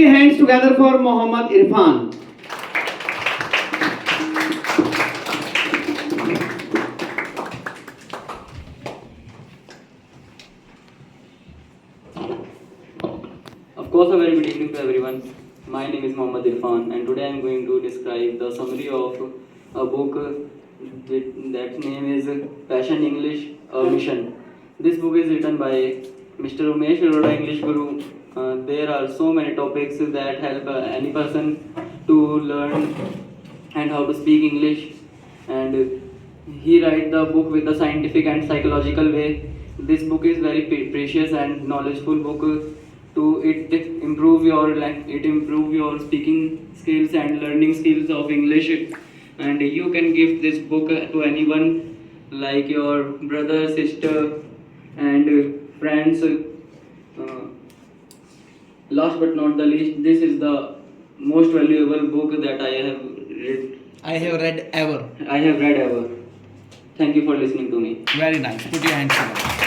your hands together for Mohammad Irfan. Of course, a very good evening to everyone. My name is Mohammad Irfan, and today I am going to describe the summary of a book that name is Passion English A Mission. This book is written by Mr. Umesh Arora, English Guru. There are so many topics that help any person to learn and how to speak English, and he write the book with a scientific and psychological way. This book is very precious and knowledgeful book. To it improve your speaking skills and learning skills of English, and you can give this book to anyone like your brother, sister, and friends. Last but not the least, this is the most valuable book that I have read. I have read ever. Thank you for listening to me. Very nice. Put your hands together.